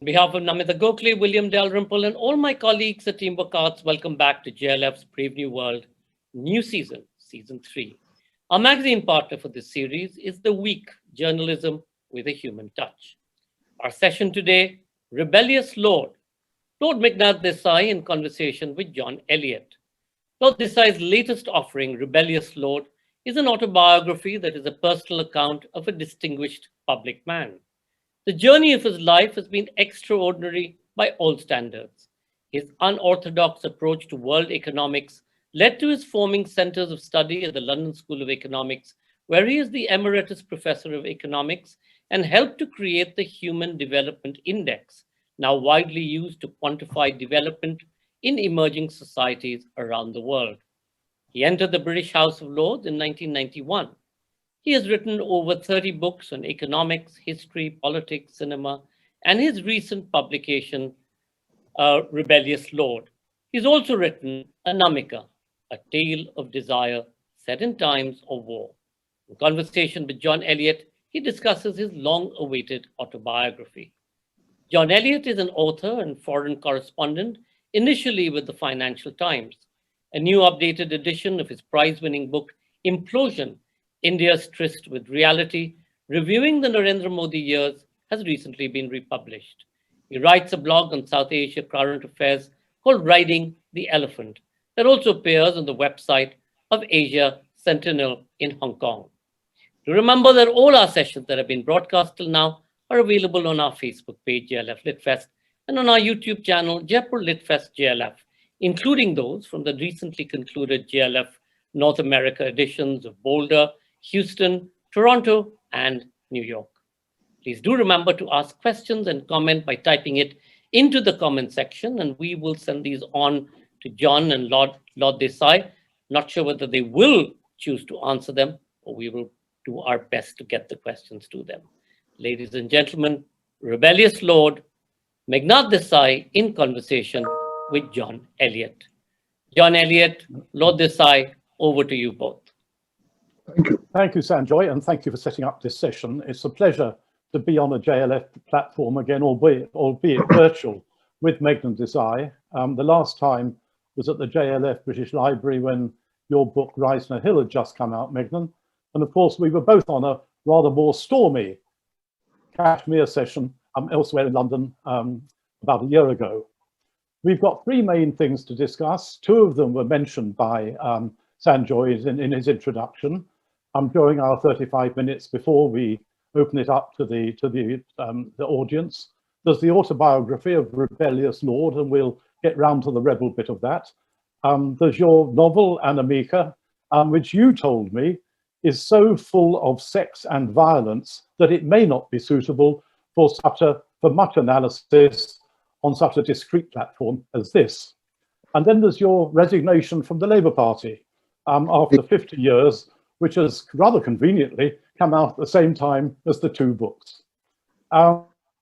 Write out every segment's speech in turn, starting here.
On behalf of Namita Gokhale, William Dalrymple, and all my colleagues at Teamwork Arts, welcome back to JLF's Brave New World, new season, season 3. Our magazine partner for this series is The Week, Journalism with a Human Touch. Our session today, Rebellious Lord, Lord Meghnad Desai in conversation with John Elliott. Lord Desai's latest offering, Rebellious Lord, is an autobiography that is a personal account of a distinguished public man. The journey of his life has been extraordinary by all standards. His unorthodox approach to world economics led to his forming centers of study at the London School of Economics, where he is the Emeritus Professor of Economics and helped to create the Human Development Index, now widely used to quantify development in emerging societies around the world. He entered the British House of Lords in 1991. He has written over 30 books on economics, history, politics, cinema, and his recent publication, Rebellious Lord. He's also written Anamika, a tale of desire set in times of war. In conversation with John Elliott, he discusses his long-awaited autobiography. John Elliott is an author and foreign correspondent, initially with the Financial Times. A new updated edition of his prize-winning book, Implosion, India's Tryst with Reality, reviewing the Narendra Modi years, has recently been republished. He writes a blog on South Asia current affairs called Riding the Elephant that also appears on the website of Asia Sentinel in Hong Kong. To remember that all our sessions that have been broadcast till now are available on our Facebook page, JLF Litfest, and on our YouTube channel, Jaipur Litfest JLF, including those from the recently concluded JLF North America editions of Boulder, Houston, Toronto, and New York. Please do remember to ask questions and comment by typing it into the comment section, and we will send these on to John and Lord Desai. Not sure whether they will choose to answer them, or we will do our best to get the questions to them. Ladies and gentlemen, Rebellious Lord, Meghnad Desai in conversation with John Elliott. John Elliott, Lord Desai, over to you both. Thank you. Thank you, Sanjoy, and thank you for setting up this session. It's a pleasure to be on a JLF platform again, albeit virtual, with Meghnad Desai. The last time was at the JLF British Library when your book, Rise on a Hill, had just come out, Meghnad. And of course, we were both on a rather more stormy Kashmir session elsewhere in London about a year ago. We've got three main things to discuss. Two of them were mentioned by Sanjoy in his introduction. During our 35 minutes before we open it up to the audience, there's the autobiography of Rebellious Lord, and we'll get round to the rebel bit of that. There's your novel Anamika, which you told me is so full of sex and violence that it may not be suitable for much analysis on such a discrete platform as this. And then there's your resignation from the Labour Party after 50 years, which has rather conveniently come out at the same time as the two books.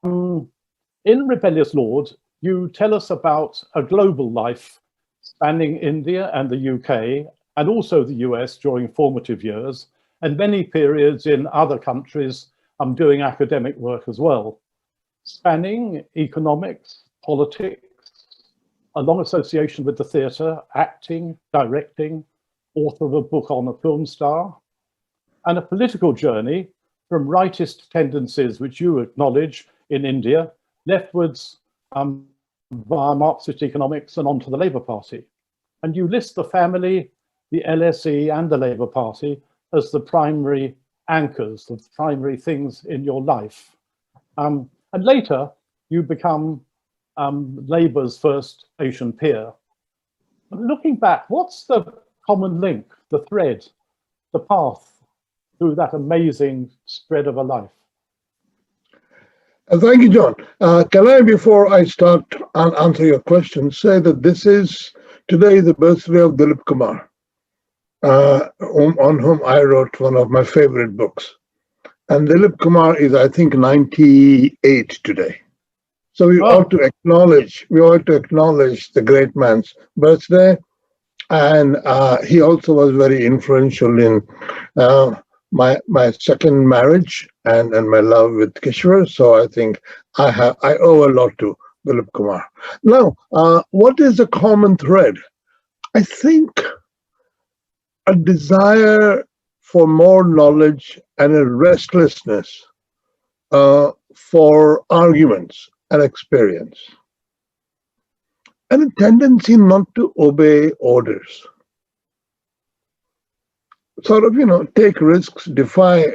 In Rebellious Lord, you tell us about a global life spanning India and the UK, and also the US during formative years, and many periods in other countries doing academic work as well, spanning economics, politics, a long association with the theatre, acting, directing, author of a book on a film star, and a political journey from rightist tendencies, which you acknowledge in India, leftwards via Marxist economics and onto the Labour Party. And you list the family, the LSE and the Labour Party as the primary anchors, the primary things in your life. And later you become Labour's first Asian peer. Looking back, what's the common link, the thread, the path through that amazing spread of a life? Thank you, John. Can I, before I start and answer your question, say that this is today the birthday of Dilip Kumar, on whom I wrote one of my favorite books. And Dilip Kumar is, I think, 98 today. So we ought to acknowledge the great man's birthday. And he also was very influential in my second marriage and my love with Kishore. So I think I owe a lot to Dilip Kumar. Now, what is the common thread? I think a desire for more knowledge and a restlessness for arguments and experience, and a tendency not to obey orders. Sort of, take risks, defy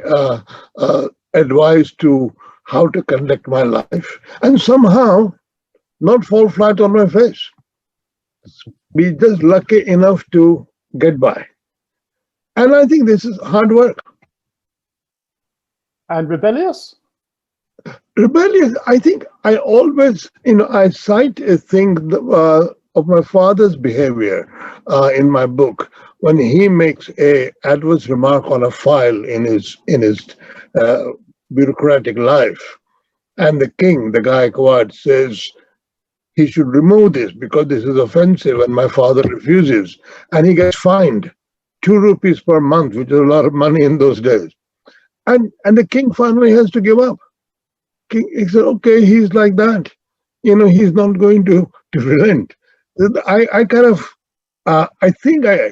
advice to how to conduct my life, and somehow not fall flat on my face. Be just lucky enough to get by. And I think this is hard work. And rebellious? Rebellious, I think I always, I cite a thing of my father's behavior in my book when he makes a adverse remark on a file in his bureaucratic life, and the king, the Gaikwad, says he should remove this because this is offensive, and my father refuses, and he gets fined 2 rupees per month, which is a lot of money in those days, and the king finally has to give up. He said, okay, he's like that. He's not going to relent. I kind of, I think I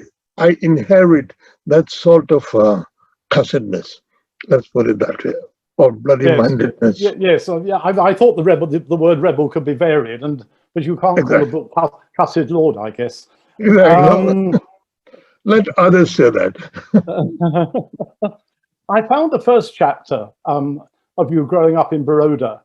inherit that sort of cussedness. Let's put it that way, or bloody-mindedness. Yes, I thought the word rebel could be varied, but you can't call a book Cussed Lord, I guess. Exactly. Let others say that. I found the first chapter of you growing up in Baroda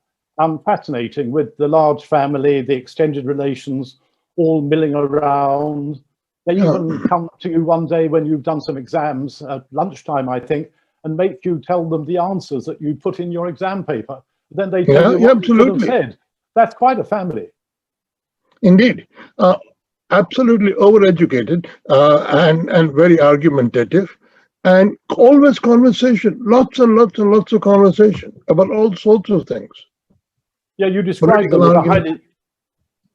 fascinating, with the large family, the extended relations, all milling around. They even come to you one day when you've done some exams at lunchtime, I think, and make you tell them the answers that you put in your exam paper. Then they tell you what you should have said. That's quite a family. Indeed. Absolutely overeducated and very argumentative. And always conversation, lots and lots and lots of conversation about all sorts of things. Yeah, you describe them as a highly,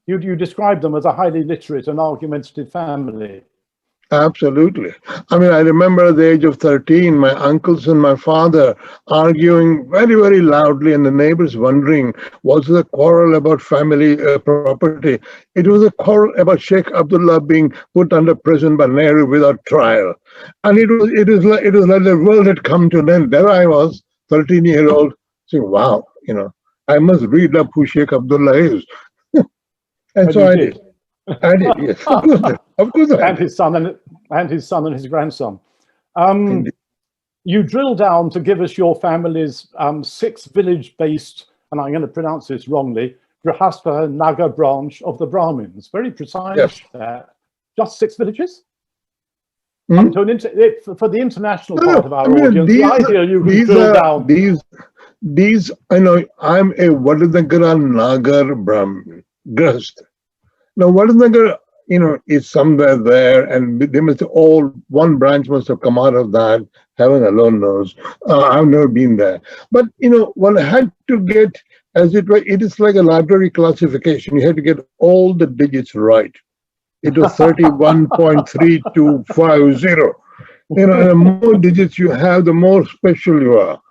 you describe them as a highly literate and argumentative family. Absolutely. I mean, I remember at the age of 13, my uncles and my father arguing very, very loudly, and the neighbors wondering, was it a quarrel about family property? It was a quarrel about Sheikh Abdullah being put under prison by Nehru without trial. And it was like the world had come to an end. There I was, 13-year-old, saying, wow, I must read up who Sheikh Abdullah is. And so I did. I did, yes. Of course I and his son and his grandson. You drill down to give us your family's 6 village-based, and I'm going to pronounce this wrongly, Grihastha Nagar branch of the Brahmins. Very precise. Yes. Just 6 villages? For the international part of our audience, the idea you can drill down. These, I'm a Vadadagara Nagar Brahmin, Grihastha. Now, Vadadagara, is somewhere there, and they must all, one branch must have come out of that. Heaven alone knows. I've never been there. But, one had to get, as it were, it is like a library classification. You had to get all the digits right. It was 31.3250. And the more digits you have, the more special you are.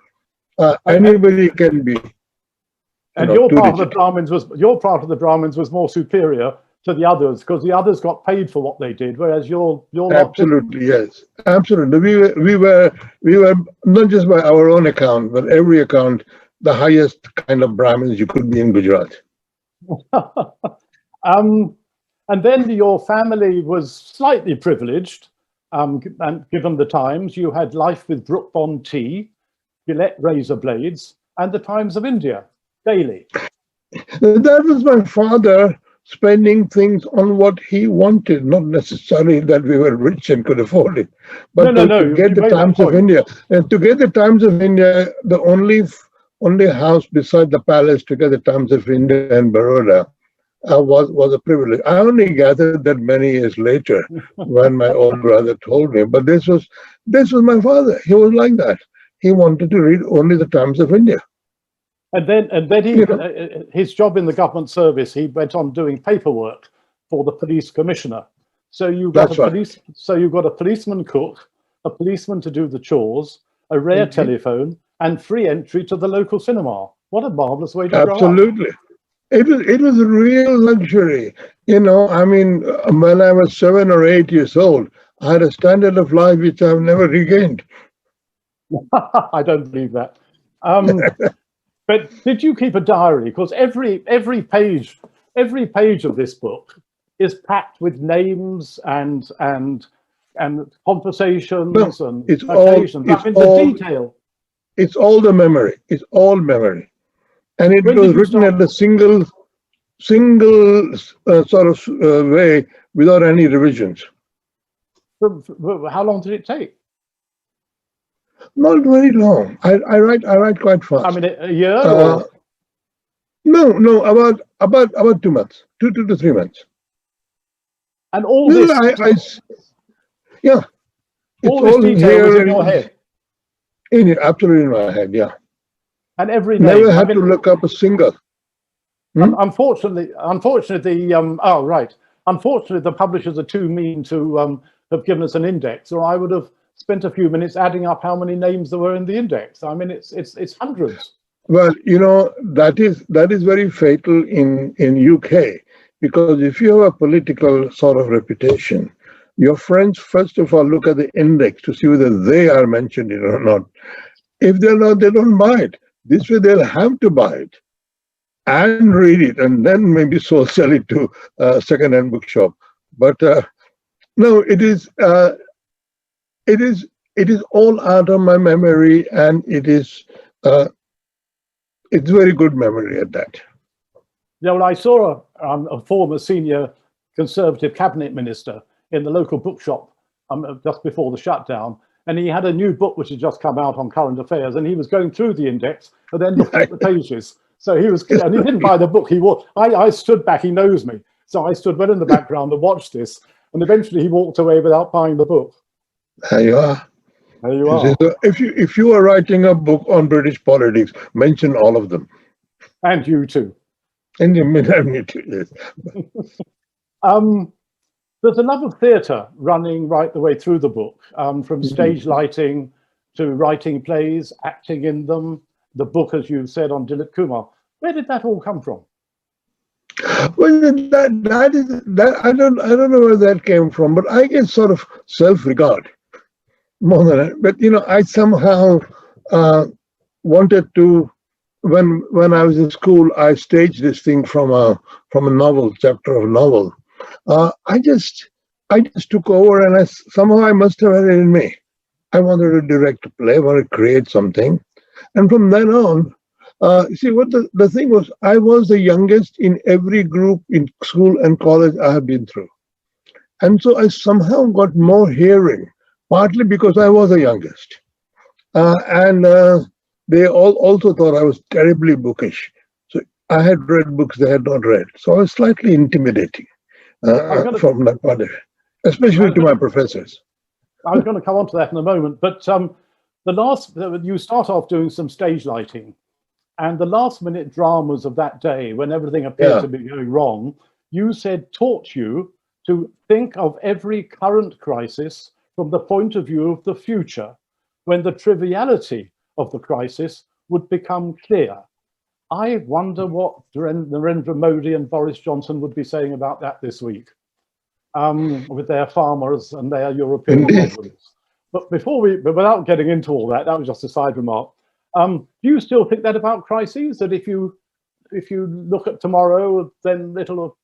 Anybody can be. And your part of the Brahmins was more superior to the others, because the others got paid for what they did, whereas you're absolutely, yes, absolutely. We were not just by our own account, but every account, the highest kind of Brahmins you could be in Gujarat. And then your family was slightly privileged, and given the times, you had Life with Brook Bond Tea, Gillette razor blades, and the Times of India daily. That was my father spending things on what he wanted, not necessarily that we were rich and could afford it, but to get the Times of India. And to get the Times of India, the only house beside the palace to get the Times of India in Baroda was a privilege. I only gathered that many years later when my old brother told me. But this was my father. He was like that. He wanted to read only the Times of India. And then he, his job in the government service, he went on doing paperwork for the police commissioner. So you got a policeman cook, a policeman to do the chores, a rare Indeed. telephone, and free entry to the local cinema. What a marvelous way to grow up. Absolutely. It was a real luxury. I mean, when I was 7 or 8 years old, I had a standard of life which I've never regained. I don't believe that. But did you keep a diary? Because every page of this book is packed with names and conversations and it's occasions. all, it's I mean, all, the detail. It's all the memory. It's all memory, and it When was did you written start? in a single sort of way without any revisions. How long did it take? Not very long. I write quite fast. I mean, a year Uh, or? no, about 2 months, 2 to 3 months. And all No, this, yeah, it's all this all detail was here in your head, absolutely in my head. Yeah, and every never name. had to look up a single. Unfortunately, unfortunately, the publishers are too mean to have given us an index, or I would have spent a few minutes adding up how many names there were in the index. I mean, it's hundreds. Well, that is very fatal in UK, because if you have a political sort of reputation, your friends first of all look at the index to see whether they are mentioned in it or not. If they're not, they don't buy it. This way, they'll have to buy it and read it, and then maybe sell it to a second-hand bookshop. But no, it is all out of my memory, and it's very good memory at that. Yeah, well, I saw a former senior Conservative cabinet minister in the local bookshop just before the shutdown, and he had a new book which had just come out on current affairs, and he was going through the index and then looking at the pages. So he was, and he didn't buy the book. I stood back. He knows me, so I stood well in the background and watched this, and eventually he walked away without buying the book. There you are. There you are. If you are writing a book on British politics, mention all of them. And you too. And me too. Yes. There's a love of theatre running right the way through the book, from stage lighting to writing plays, acting in them. The book, as you said, on Dilip Kumar. Where did that all come from? Well, that I don't know where that came from, but I guess sort of self-regard more than that. But I somehow wanted to. When I was in school, I staged this thing from a novel, chapter of a novel. I just took over, and somehow I must have had it in me. I wanted to direct a play, I wanted to create something, and from then on, see what the thing was. I was the youngest in every group in school and college I have been through, and so I somehow got more hearing, partly because I was the youngest, and they all also thought I was terribly bookish. So I had read books they had not read, so I was slightly intimidating from that point of view, especially to my professors. I was going to come on to that in a moment, but you start off doing some stage lighting, and the last minute dramas of that day, when everything appeared to be going wrong, you said taught you to think of every current crisis from the point of view of the future, when the triviality of the crisis would become clear. I wonder what Narendra Modi and Boris Johnson would be saying about that this week, with their farmers and their European problems. But without getting into all that, that was just a side remark. Do you still think that about crises? That if you look at tomorrow, then it'll.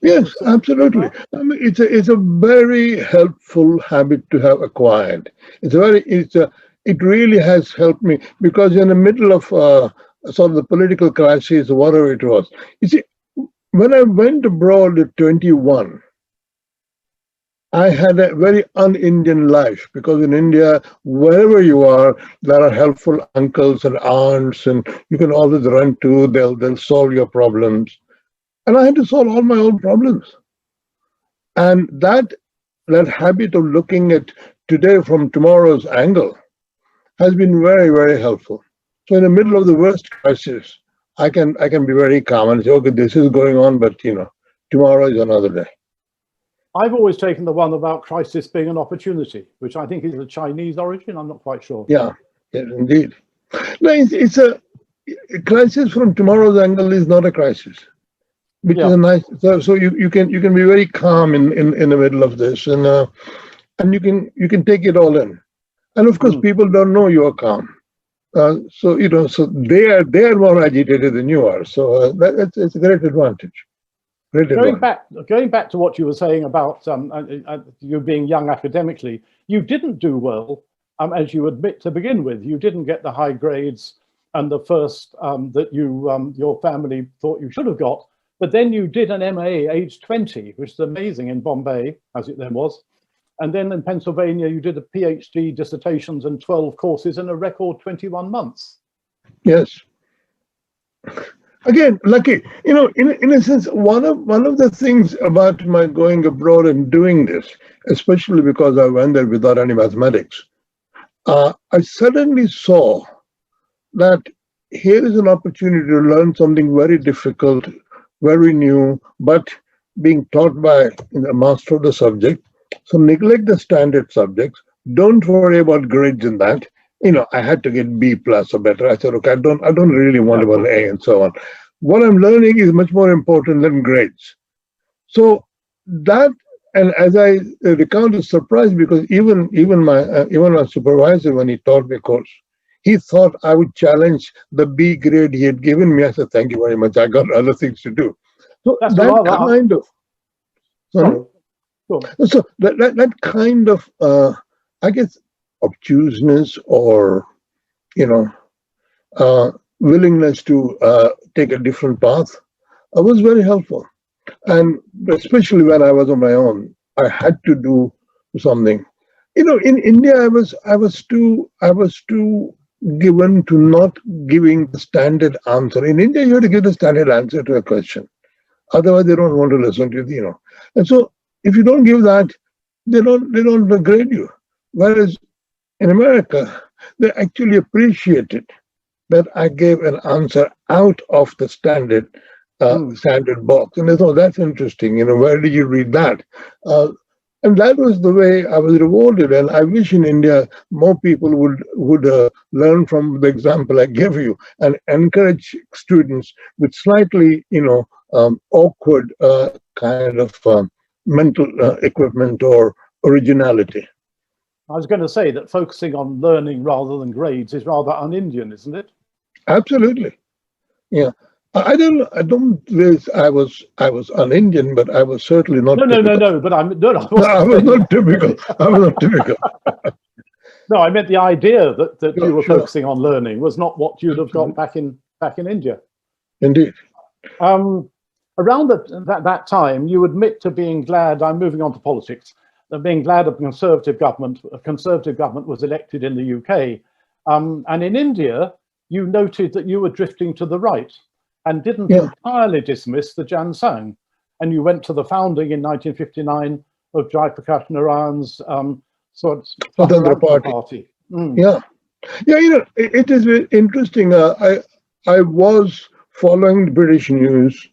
Yes, absolutely. I mean, it's a very helpful habit to have acquired. It really has helped me, because in the middle of sort of the political crisis, whatever it was. You see, when I went abroad at 21, I had a very un-Indian life, because in India, wherever you are, there are helpful uncles and aunts, and you can always run to. They'll solve your problems, and I had to solve all my own problems. And that habit of looking at today from tomorrow's angle has been very, very helpful. So in the middle of the worst crisis, I can be very calm and say, okay, this is going on, but tomorrow is another day. I've always taken the one about crisis being an opportunity, which I think is a Chinese origin. I'm not quite sure. Yeah, Yes, indeed. No, it's a crisis from tomorrow's angle is not a crisis, which is Yeah. a nice. So you can be very calm in the middle of this, and you can take it all in. And of course, people don't know you are calm. So they are more agitated than you are. So it's a great advantage. Great advantage. Going back to what you were saying about you being young academically, you didn't do well, as you admit to begin with. You didn't get the high grades and the first that your family thought you should have got. But then you did an MA age 20, which is amazing in Bombay, as it then was. And then in Pennsylvania, you did a PhD, dissertations, and 12 courses in a record 21 months. Yes. Again, lucky. In a sense, one of the things about my going abroad and doing this, especially because I went there without any mathematics, I suddenly saw that here is an opportunity to learn something very difficult, very new, but being taught by a master of the subject. So neglect the standard subjects. Don't worry about grades in that. I had to get B plus or better. I said, okay, I don't really want about A and so on. What I'm learning is much more important than grades. So that, and as I recount, is surprised because even my supervisor, when he taught me a course, he thought I would challenge the B grade he had given me. I said, thank you very much. I got other things to do. So That's that kind of. Sorry? So that kind of, I guess, obtuseness or, willingness to take a different path was very helpful. And especially when I was on my own, I had to do something. In India, I was too given to not giving the standard answer. In India, you have to give the standard answer to a question. Otherwise, they don't want to listen to you. And so, if you don't give that, they don't grade you. Whereas in America, they actually appreciated that I gave an answer out of the standard box, and they thought that's interesting. Where did you read that? And that was the way I was rewarded. And I wish in India more people would learn from the example I gave you and encourage students with slightly, awkward kind of mental equipment or originality. I was going to say that focusing on learning rather than grades is rather un-Indian, isn't it? Absolutely. Yeah. I don't wish I was un-Indian, but I was certainly not typical. No, but I was not typical. I was not typical. No, I meant the idea that you were focusing on learning was not what you'd have got back in India. Indeed. Around that time, you admit to being glad, I'm moving on to politics, being glad a conservative government was elected in the UK. And in India, you noted that you were drifting to the right and didn't entirely dismiss the Jan Sangh. And you went to the founding in 1959 of Jai Prakash Narayan's party. Yeah. It is very interesting. I was following the British news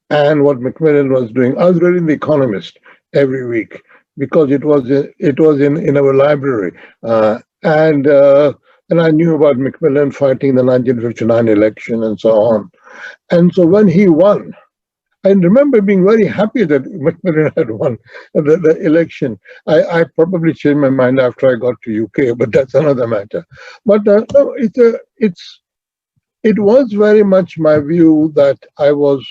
and what Macmillan was doing. I was reading The Economist every week because it was in our library, and I knew about Macmillan fighting the 1959 election and so on. And so when he won, I remember being very happy that Macmillan had won the election. I probably changed my mind after I got to UK, but that's another matter. But no, it was very much my view that I was,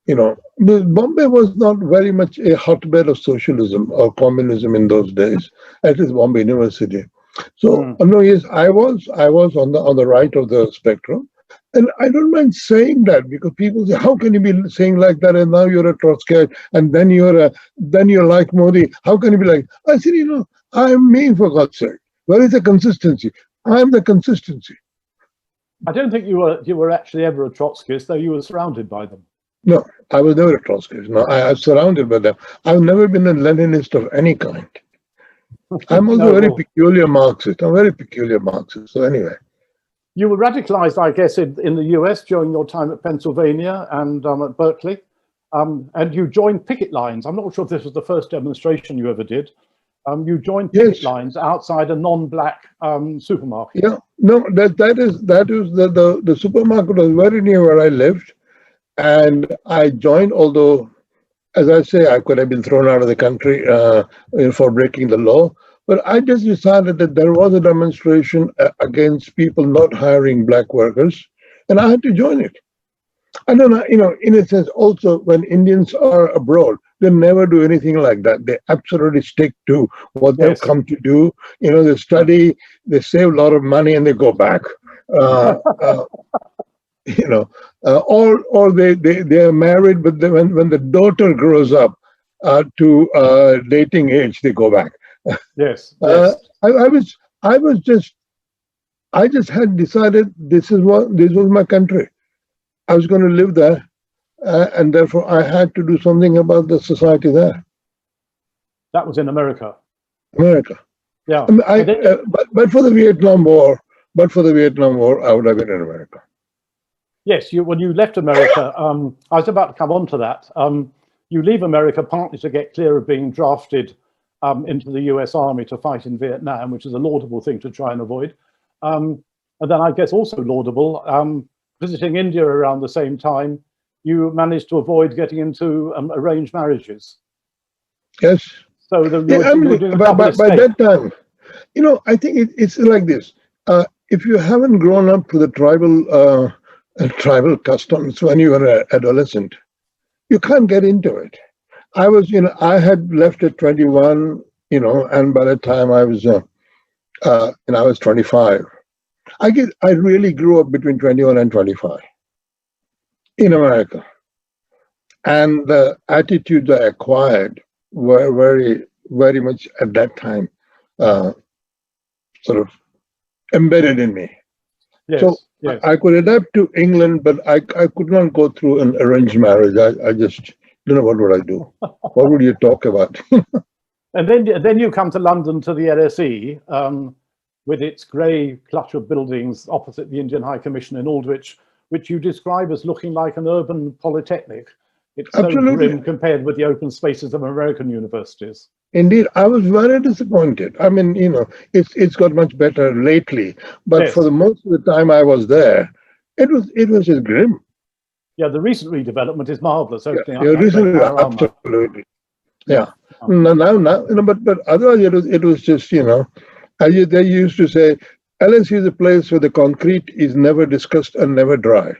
Bombay was not very much a hotbed of socialism or communism in those days, at least Bombay University. So no, yes, I was on the right of the spectrum. And I don't mind saying that because people say, how can you be saying like that? And now you're a Trotskyite, and then you're like Modi. How can you be like? I said, I'm me, for God's sake. Where is the consistency? I'm the consistency. I don't think you were actually ever a Trotskyist, though you were surrounded by them. No, I was never a Trotskyist. No, I was surrounded by them. I've never been a Leninist of any kind. I'm also a very peculiar Marxist. I'm a very peculiar Marxist. So anyway. You were radicalized, I guess, in the US during your time at Pennsylvania and at Berkeley, and you joined picket lines. I'm not sure if this was the first demonstration you ever did, You joined Yes. picket lines outside a non-black supermarket. Yeah, no, that is the supermarket was very near where I lived, and I joined. Although, as I say, I could have been thrown out of the country for breaking the law. But I just decided that there was a demonstration against people not hiring black workers, and I had to join it. I don't know, in a sense, also when Indians are abroad, they never do anything like that. They absolutely stick to what they've Yes. come to do. They study, they save a lot of money, and they go back. Or they are married, but when the daughter grows up to dating age, they go back. Yes. Uh, Yes. I just had decided this was my country. I was going to live there, and therefore I had to do something about the society there, That was in America. America. Yeah. I mean, And then- but for the Vietnam War, I would have been in America. Yes, when you left America, I was about to come on to that. You leave America partly to get clear of being drafted into the US Army to fight in Vietnam, which is a laudable thing to try and avoid. And then I guess also laudable, visiting India around the same time, you managed to avoid getting into arranged marriages. Yes. So you were doing a by double escape. that time, I think it's like this. If you haven't grown up with the tribal customs when you were an adolescent, you can't get into it. I had left at 21, and by the time I was 25. I really grew up between 21 and 25 in America. And the attitudes I acquired were very, very much at that time sort of embedded in me. Yes, So yes. I could adapt to England, but I could not go through an arranged marriage. I just don't know what would I do. What would you talk about? And then you come to London to the LSE with its grey clutch of buildings opposite the Indian High Commission in Aldwych, which you describe as looking like an urban polytechnic. It's so Absolutely. grim compared with the open spaces of American universities. Indeed, I was very disappointed. I mean, it's got much better lately, but Yes. for the most of the time I was there, it was just grim. Yeah, the recent redevelopment is marvelous. Opening up Yeah, that great recently, panorama. absolutely. Yeah. Now, but otherwise it was just, as they used to say, LSE is a place where the concrete is never discussed and never dry.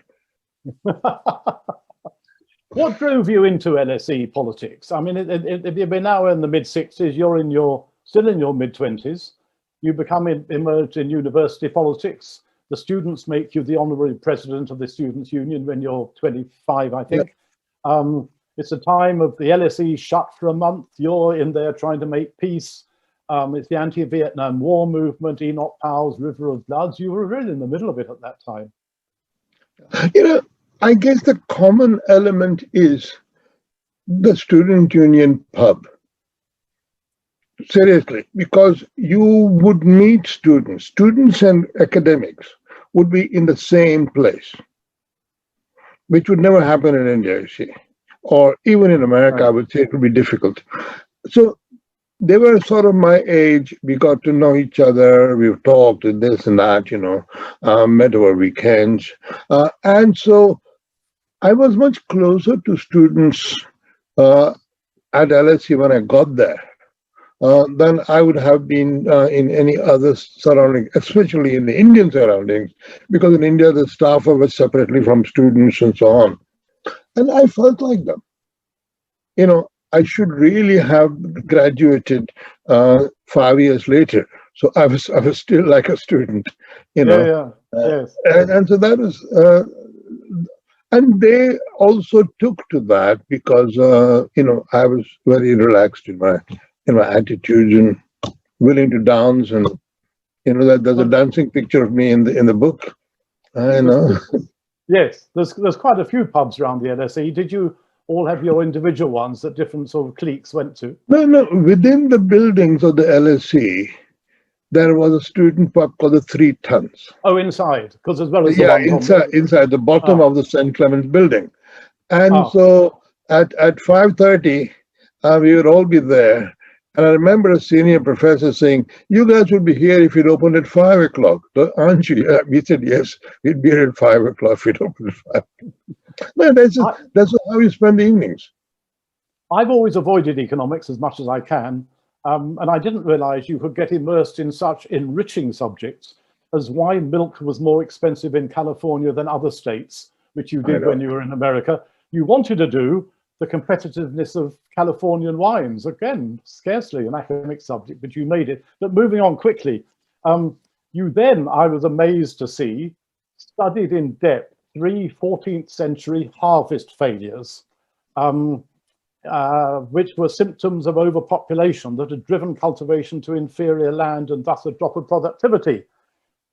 What drove you into LSE politics? I mean, if you're now in the mid-60s, you're still in your mid-20s. You become immersed in university politics. The students make you the honorary president of the Students' Union when you're 25, I think. Yep. It's a time of the LSE shut for a month. You're in there trying to make peace. It's the anti-Vietnam War movement, Enoch Powell's River of Bloods. You were really in the middle of it at that time. I guess the common element is the student union pub. Seriously, because you would meet students and academics would be in the same place, which would never happen in India, you see, or even in America. Right. I would say it would be difficult. So they were sort of my age. We got to know each other. We've talked and this and that, met over weekends. And so I was much closer to students at LSE when I got there than I would have been in any other surrounding, especially in the Indian surroundings, because in India, the staff was separately from students and so on. And I felt like them. I should really have graduated 5 years later. So I was still like a student, Yes. And so that was, and they also took to that because, I was very relaxed in my attitudes and willing to dance, and that there's a dancing picture of me in the book. Yes, there's quite a few pubs around the LSE. Did you all have your individual ones that different sort of cliques went to? No. Within the buildings of the LSE, there was a student pub called the 3 Tons. Oh, inside, because as well as inside the bottom of the St. Clement's building, and so at 5:30, we would all be there, And I remember a senior professor saying, "You guys would be here if you'd opened at 5 o'clock, aren't you?" We said, "Yes, we'd be here at 5 o'clock if we'd opened at 5." No, that's how you spend the evenings. I've always avoided economics as much as I can, and I didn't realize you could get immersed in such enriching subjects as why milk was more expensive in California than other states, which you did when you were in America. You wanted to do the competitiveness of Californian wines. Again, scarcely an academic subject, but you made it. But moving on quickly, you then, I was amazed to see, studied in depth 3 14th century harvest failures, which were symptoms of overpopulation that had driven cultivation to inferior land and thus a drop of productivity,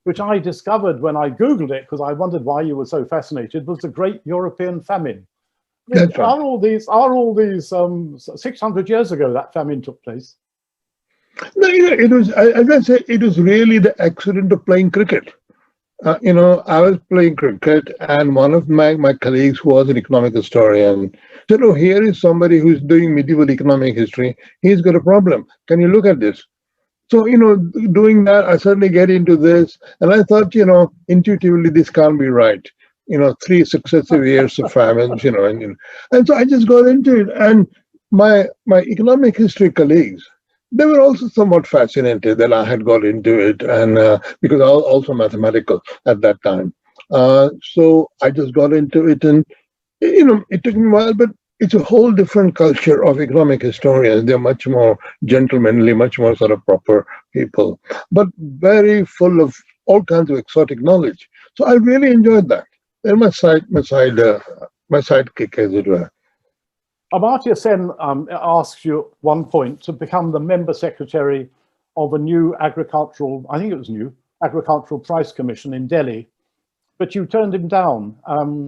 which I discovered when I Googled it, because I wondered why you were so fascinated, was the Great European Famine. That's right. Are all these 600 years ago that famine took place? No, it was, as I say, it was really the accident of playing cricket. I was playing cricket, and one of my colleagues, who was an economic historian, said, "Oh, here is somebody who's doing medieval economic history. He's got a problem. Can you look at this?" So, doing that, I suddenly get into this, and I thought, intuitively, this can't be right. 3 successive years of famines, and so I just got into it. And my economic history colleagues, they were also somewhat fascinated that I had got into it, and because I was also mathematical at that time. So I just got into it, and it took me a while, but it's a whole different culture of economic historians. They're much more gentlemanly, much more sort of proper people, but very full of all kinds of exotic knowledge. So I really enjoyed that. And my sidekick, as it were. Amartya Sen asks you at one point to become the member secretary of a new agricultural price commission in Delhi, but you turned him down,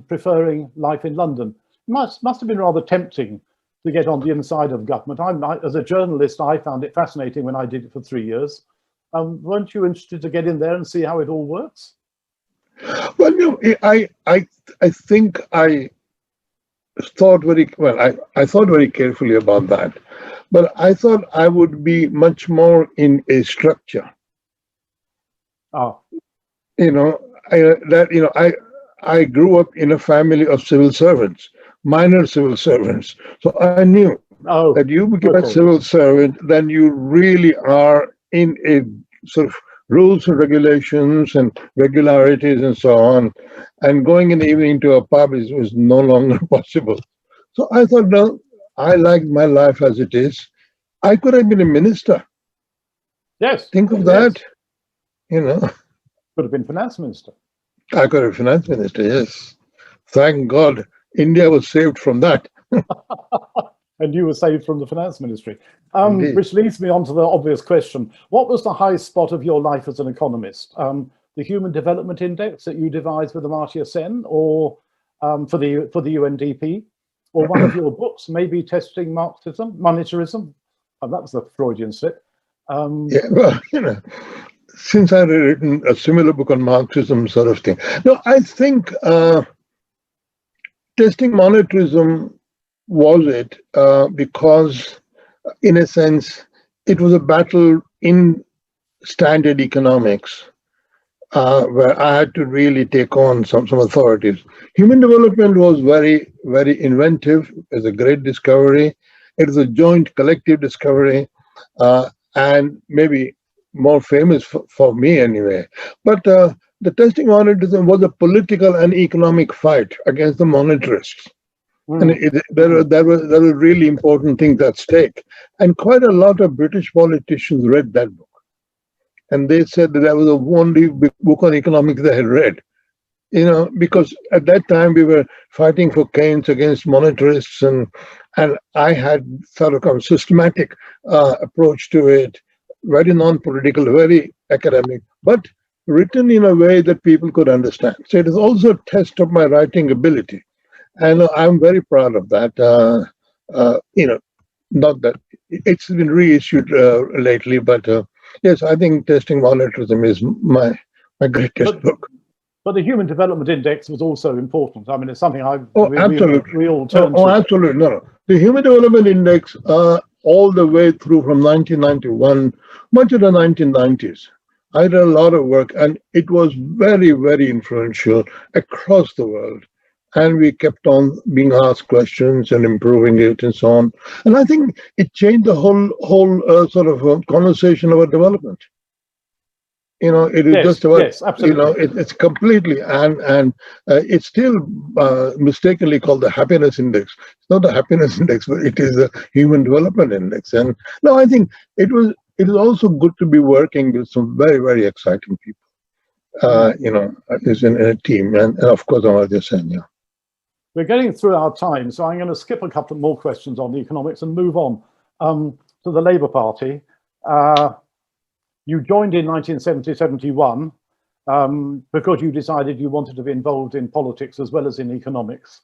preferring life in London. Must have been rather tempting to get on the inside of government. As a journalist, I found it fascinating when I did it for 3 years. Weren't you interested to get in there and see how it all works? Well, I think I thought I thought very carefully about that, but I thought I would be much more in a structure. Oh. I grew up in a family of civil servants, minor civil servants. So I knew that you become a civil servant, then you really are in a sort of rules and regulations and regularities and so on. And going in the evening to a pub was no longer possible. So I thought, no, I liked my life as it is. I could have been a minister. Yes. Think of that. Could have been finance minister. I could have been finance minister, yes. Thank God India was saved from that. And you were saved from the finance ministry. Which leads me on to the obvious question. What was the high spot of your life as an economist? The Human Development Index that you devised with Amartya Sen, or for the UNDP, or one of your books, maybe Testing Marxism, Monetarism? That was a Freudian slip. Since I'd written a similar book on Marxism sort of thing. No, I think Testing Monetarism was it because, in a sense, it was a battle in standard economics where I had to really take on some authorities. Human development was very, very inventive. It was a great discovery. It was a joint collective discovery, and maybe more famous for me anyway. But the testing monetarism was a political and economic fight against the monetarists. And there were really important things at stake. And quite a lot of British politicians read that book. And they said that was the only book on economics they had read. Because at that time we were fighting for Keynes against monetarists, and I had sort of a systematic approach to it, very non-political, very academic, but written in a way that people could understand. So it is also a test of my writing ability. And I'm very proud of that. Not that it's been reissued lately, but yes, I think Testing Monetarism is my greatest book. But the Human Development Index was also important. I mean, it's something absolutely. We all turn to. Absolutely. No. The Human Development Index all the way through from 1991, much of the 1990s. I did a lot of work, and it was very, very influential across the world. And we kept on being asked questions and improving it and so on. And I think it changed the whole sort of conversation about development. It is just about, it's completely, and it's still mistakenly called the happiness index. It's not the happiness index, but it is the human development index. And no, I think it is also good to be working with some very, very exciting people, is in a team. And of course, Amartya Sen, yeah. We're getting through our time, so I'm going to skip a couple more questions on economics and move on to the Labour Party. You joined in 1970-71 because you decided you wanted to be involved in politics as well as in economics.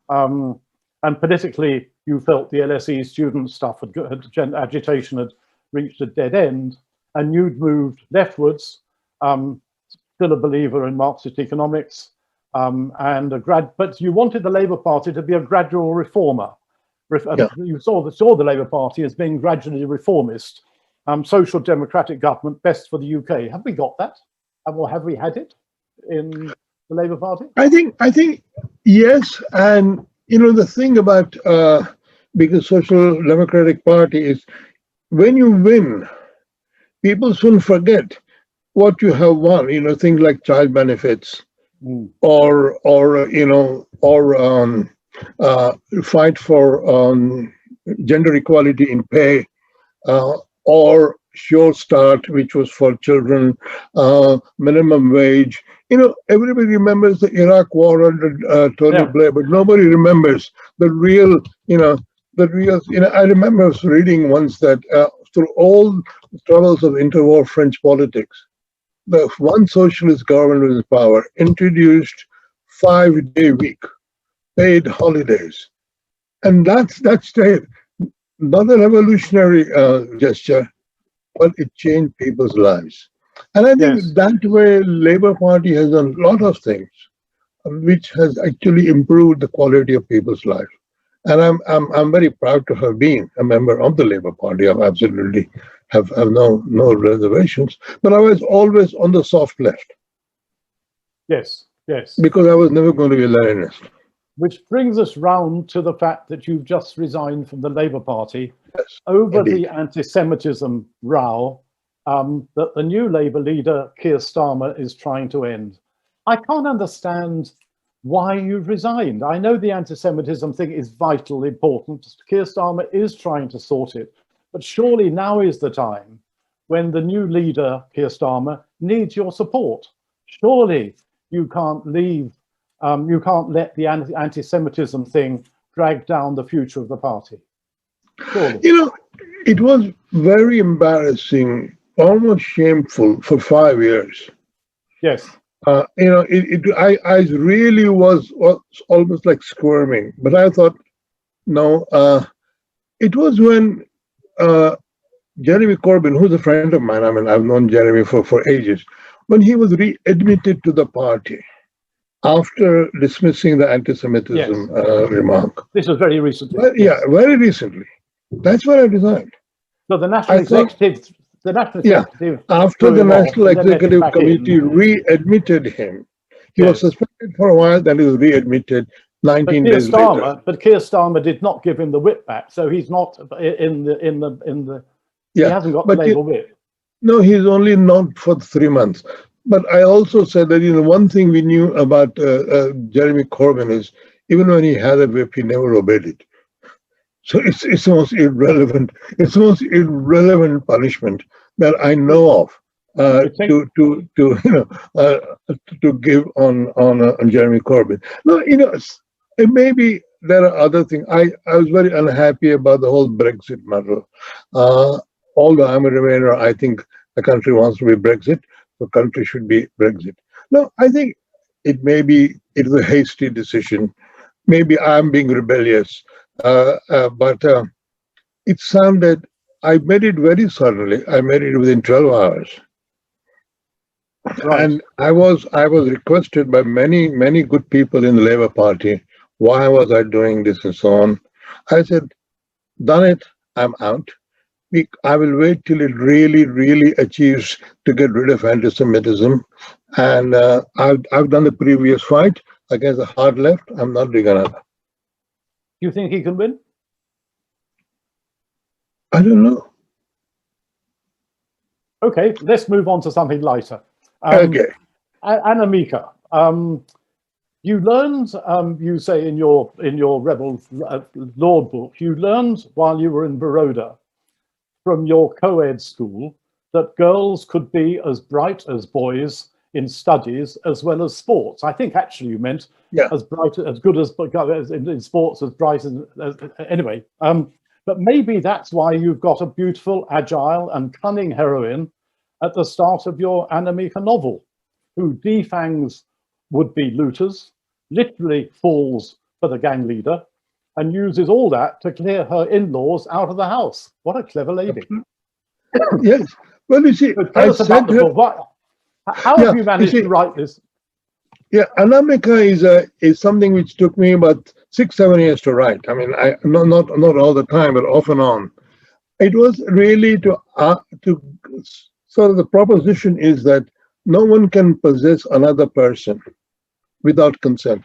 And politically, you felt the LSE student stuff, agitation had reached a dead end, and you'd moved leftwards, still a believer in Marxist economics, but you wanted the Labour Party to be a gradual reformer. You saw the Labour Party as being gradually reformist. Social democratic government, best for the UK. Have we got that? Or have we had it in the Labour Party? I think yes. And the thing about being a social democratic party is when you win, people soon forget what you have won. Things like child benefits, or fight for gender equality in pay. Or Sure Start, which was for children, minimum wage. Everybody remembers the Iraq War under Tony Blair, but nobody remembers the real, I remember reading once that through all the troubles of interwar French politics, the one socialist government was in power introduced 5-day week, paid holidays. And that's not a revolutionary gesture, but it changed people's lives. And I think that way Labour Party has done a lot of things which has actually improved the quality of people's life. And I'm very proud to have been a member of the Labour Party. I absolutely have no reservations. But I was always on the soft left. Yes. Because I was never going to be a Leninist. Which brings us round to the fact that you've just resigned from the Labour Party over the anti-Semitism row that the new Labour leader, Keir Starmer, is trying to end. I can't understand why you've resigned. I know the anti-Semitism thing is vitally important. Keir Starmer is trying to sort it. But surely now is the time when the new leader, Keir Starmer, needs your support. Surely you can't leave. You can't let the anti-Semitism thing drag down the future of the party. Surely. It was very embarrassing, almost shameful for 5 years. Yes. I really was almost like squirming, but I thought, no. It was when Jeremy Corbyn, who's a friend of mine, I've known Jeremy for ages, when he was readmitted to the party, after dismissing the anti-Semitism remark. This was very recently. Very recently. That's what I designed. So the National Executive... After the National Executive Committee readmitted him. He was suspended for a while, then he was readmitted 19 days later. But Keir Starmer did not give him the whip back, so he's not in the he hasn't got the Labour whip. No, he's only not for 3 months. But I also said that one thing we knew about Jeremy Corbyn is even when he had a whip, he never obeyed it. So it's the most irrelevant. It's the most irrelevant punishment that I know of to give on Jeremy Corbyn. No, maybe there are other things. I was very unhappy about the whole Brexit matter. Although I'm a Remainer, I think the country wants to be Brexit. The country should be Brexit. No, I think it is a hasty decision. Maybe I'm being rebellious, but it sounded. I made it very suddenly. I made it within 12 hours, and I was requested by many good people in the Labour Party. Why was I doing this and so on? I said, done it. I'm out. I will wait till it really, really achieves to get rid of anti-Semitism. And I've done the previous fight against the hard left. I'm not doing another. You think he can win? I don't know. Okay, let's move on to something lighter. Okay. Anamika, you learned, you say in your Rebellious Lord book, you learned while you were in Baroda from your co-ed school that girls could be as bright as boys in studies as well as sports. I think actually you meant as bright, as good as in sports, as bright as anyway. But maybe that's why you've got a beautiful, agile and cunning heroine at the start of your Anamika novel, who defangs would-be looters, literally falls for the gang leader, and uses all that to clear her in-laws out of the house. What a clever lady. Yes. Well, you see, So tell us about the book. How have you managed to write this? Yeah, Anamika is something which took me about 6-7 years to write. I mean, not all the time, but off and on. It was really to sort of the proposition is that no one can possess another person without consent.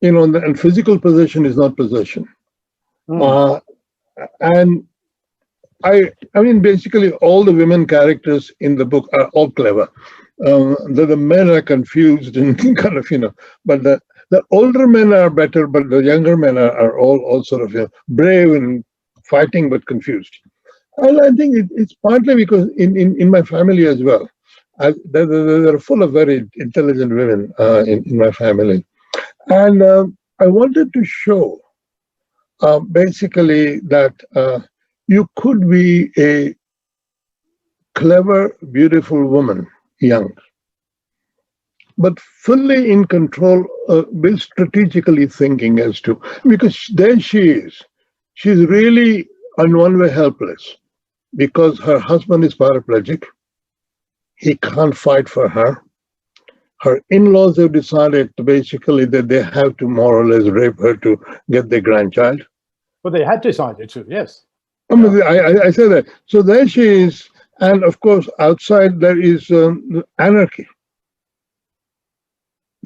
You know, and physical possession is not possession. And I mean, basically, all the women characters in the book are all clever. The men are confused and kind of, but the older men are better, but the younger men are all sort of brave and fighting but confused. And I think it's partly because in my family as well, they're full of very intelligent women in my family. And I wanted to show basically that you could be a clever, beautiful woman, young, but fully in control, be strategically thinking as to, because there she is. She's really on one way helpless because her husband is paraplegic. He can't fight for her. Her in-laws have decided basically that they have to more or less rape her to get their grandchild. But they had decided to, yes. I say that. So there she is. And of course, outside there is anarchy.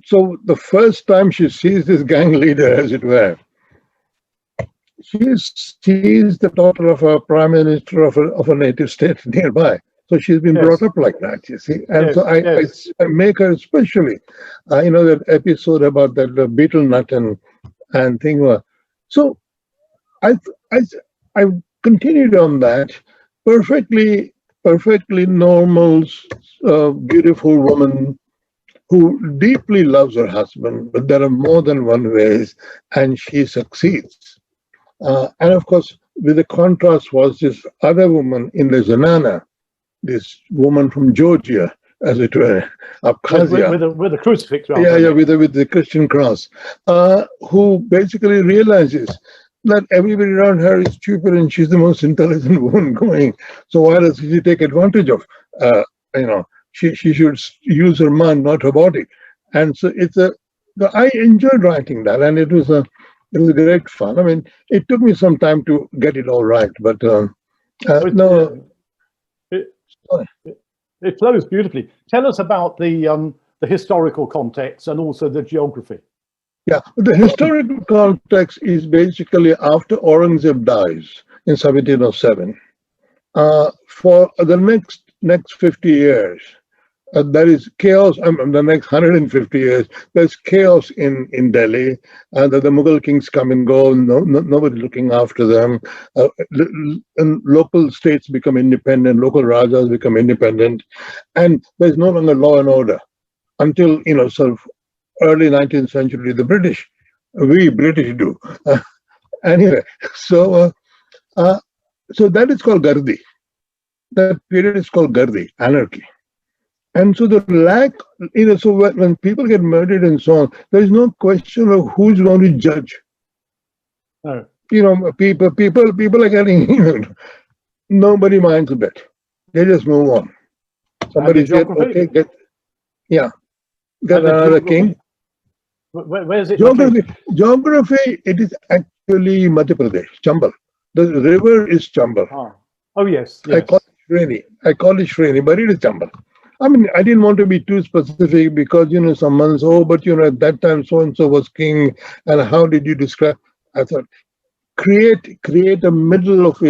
So the first time she sees this gang leader, as it were, she is the daughter of a prime minister of a native state nearby. So she's been brought up like that, you see. And so I make her especially, that episode about that beetle nut and thing. So I continued on that. Perfectly normal, beautiful woman who deeply loves her husband, but there are more than one ways, and she succeeds. And of course, with the contrast was this other woman in the Zanana, this woman from Georgia, as it were, Abkhazia. With a crucifix. With the Christian cross, who basically realizes that everybody around her is stupid and she's the most intelligent woman going. So why does she take advantage of? She should use her mind, not her body. And so I enjoyed writing that, and it was great fun. I mean, it took me some time to get it all right, but no. It flows beautifully. Tell us about the historical context and also the geography. Yeah, the historical context is basically after Aurangzeb dies in 1707. For the next 50 years, there is chaos. The next 150 years, there's chaos in Delhi, and the Mughal kings come and go. Nobody looking after them. And local states become independent. Local rajas become independent, and there's no longer law and order until sort of early 19th century. The British do. Anyway, so that is called Gardi. That period is called Gardi, anarchy. And so the lack, so when people get murdered and so on, there is no question of who's going to judge. No. People are getting, nobody minds a bit. They just move on. Somebody said, okay, get another king. Where is it? Geography, it is actually Madhya Pradesh, Chambal. The river is Chambal. Oh yes, I yes. call it Shreni, but it is Chambal. I mean, I didn't want to be too specific because, someone says, oh, but, at that time so-and-so was king, and how did you describe? I thought, create a middle of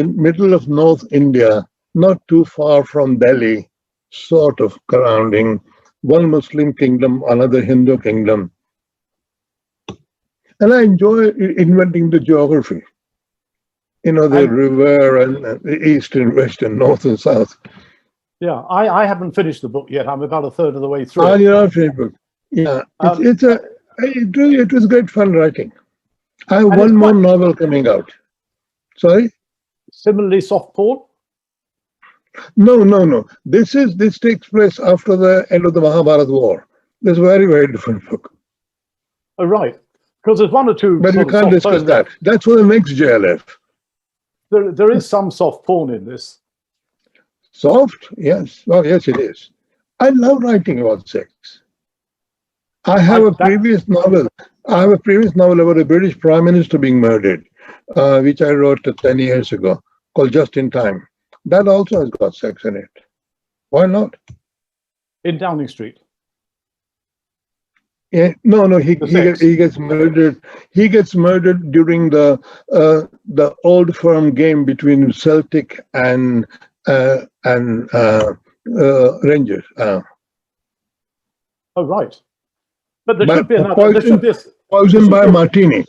North India, not too far from Delhi, sort of surrounding one Muslim kingdom, another Hindu kingdom. And I enjoy inventing the geography. The river and the east and west and north and south. Yeah, I haven't finished the book yet. I'm about a third of the way through. You're not finished book. Yeah, it was great fun writing. I have one more novel coming out. Sorry? Similarly soft porn? No. This takes place after the end of the Mahabharata war. This is a very, very different book. Oh, right. Because there's one or two. But we can't discuss that. That's for the next JLF. There is some soft porn in this. Soft? Yes. Well, yes, it is. I love writing about sex. I have a previous novel about a British Prime Minister being murdered, which I wrote 10 years ago, called Just in Time. That also has got sex in it. Why not? In Downing Street. Yeah, no. He gets murdered. He gets murdered during the Old Firm game between Celtic and Rangers. Oh, right. But there should be another. Poisoned by Martini.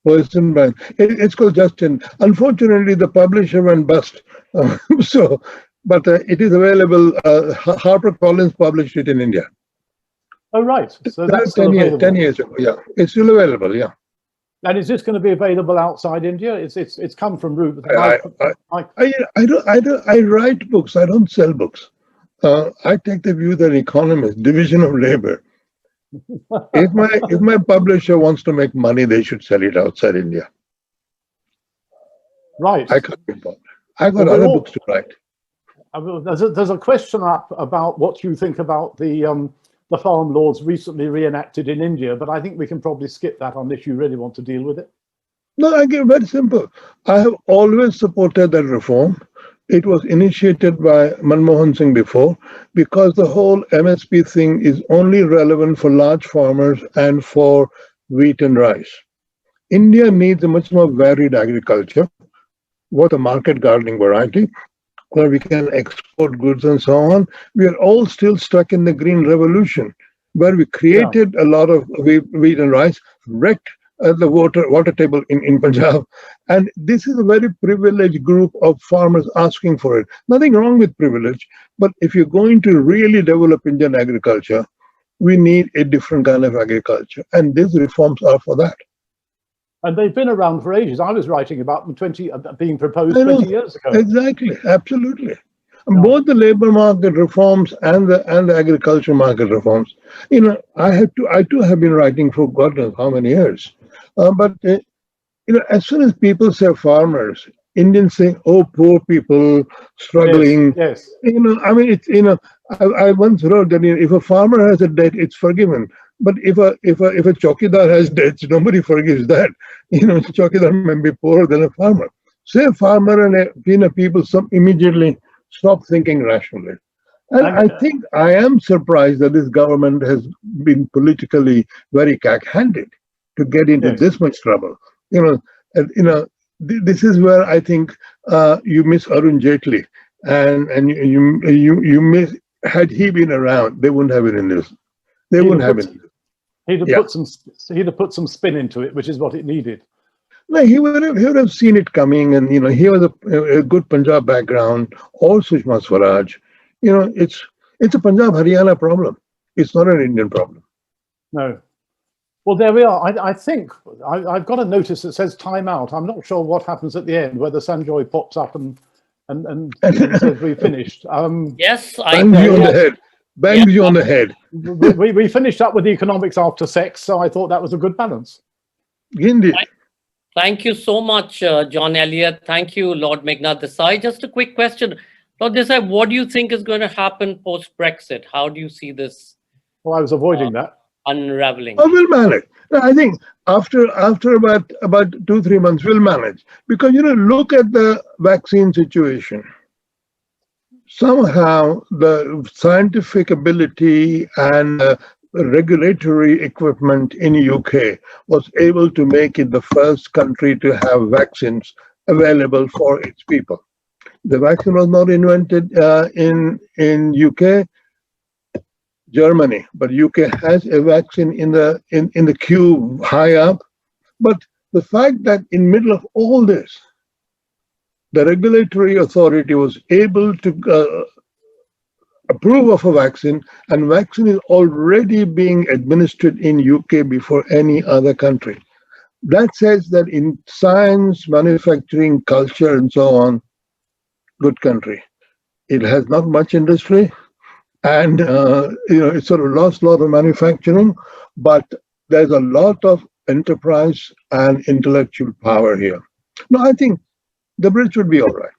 It's called Justin. Unfortunately, the publisher went bust. But it is available. HarperCollins published it in India. Oh, right. So that's 10 years ago. Yeah, it's still available. Yeah. And is this going to be available outside India? It's come from Root. I write books. I don't sell books. I take the view that economists, division of labor. If my publisher wants to make money, they should sell it outside India. Right. I can't be bothered. I got other books to write. There's a question up about what you think about the farm laws recently reenacted in India, but I think we can probably skip that unless you really want to deal with it. No, I get very simple. I have always supported that reform. It was initiated by Manmohan Singh before, because the whole MSP thing is only relevant for large farmers and for wheat and rice. India needs a much more varied agriculture, with a market gardening variety, where we can export goods and so on. We are all still stuck in the Green Revolution, where we created a lot of wheat and rice, wrecked the water table in Punjab. And this is a very privileged group of farmers asking for it. Nothing wrong with privilege, but if you're going to really develop Indian agriculture, we need a different kind of agriculture. And these reforms are for that. And they've been around for ages. I was writing about them being proposed 20 years ago. Exactly, absolutely. Both the labor market reforms and the agriculture market reforms. I too have been writing for God knows how many years. But as soon as people say farmers, Indians say, "Oh, poor people struggling." Yes. I once wrote that if a farmer has a debt, it's forgiven. But if a chowkidar has debts, nobody forgives that. Chowkidar may be poorer than a farmer. Say a farmer and people immediately stop thinking rationally. And I think I am surprised that this government has been politically very cack-handed to get into this much trouble. This is where I think you miss Arun Jaitley, and you miss, had he been around, they wouldn't have been in this. They wouldn't have been. He'd have put some spin into it, which is what it needed. No, he would have seen it coming, and he was a good Punjab background, or Sushma Swaraj. It's a Punjab Haryana problem. It's not an Indian problem. No. Well, there we are. I think I've got a notice that says time out. I'm not sure what happens at the end, whether Sanjoy pops up and says we finished. Yes, bangs you on the head. Bangs you on the head. We finished up with economics after sex, so I thought that was a good balance. Indeed. Thank you so much, John Elliott. Thank you, Lord Meghnad Desai. Just a quick question. Lord Desai, what do you think is going to happen post-Brexit? How do you see this? Well, I was avoiding that. unraveling. Oh, we'll manage. No, I think after about 2-3 months, we'll manage. Because look at the vaccine situation. Somehow the scientific ability and regulatory equipment in UK was able to make it the first country to have vaccines available for its people. The vaccine was not invented in UK, Germany, but UK has a vaccine in the queue high up. But the fact that in middle of all this, the regulatory authority was able to approve of a vaccine, and vaccine is already being administered in UK before any other country. That says that in science, manufacturing, culture, and so on, good country. It has not much industry, and it sort of lost a lot of manufacturing, but there's a lot of enterprise and intellectual power here. No, I think the Brits would be all right.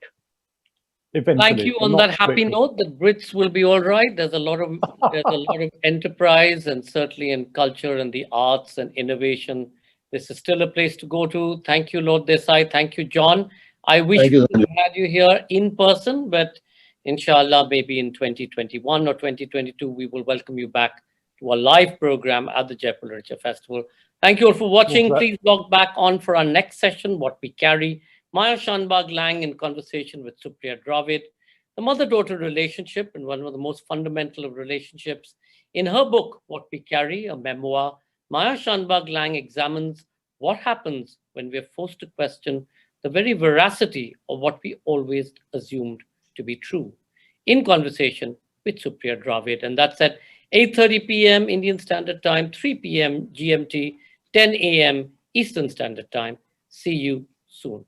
Eventually, Thank you. but On not that happy quickly. note, the Brits will be all right. There's a lot of enterprise, and certainly in culture and the arts and innovation, this is still a place to go to. Thank you, Lord Desai. Thank you, John. I wish Thank we you, could have had you here in person, but inshallah, maybe in 2021 or 2022, we will welcome you back to a live program at the Jaipur Literature Festival. Thank you all for watching. Well, Please log back on for our next session, What We Carry. Maya Shanbag Lang in conversation with Supriya Dravid, the mother-daughter relationship and one of the most fundamental of relationships. In her book, What We Carry, a memoir, Maya Shanbag Lang examines what happens when we are forced to question the very veracity of what we always assumed to be true. In conversation with Supriya Dravid, and that's at 8:30 p.m. Indian Standard Time, 3 p.m. GMT, 10 a.m. Eastern Standard Time. See you soon.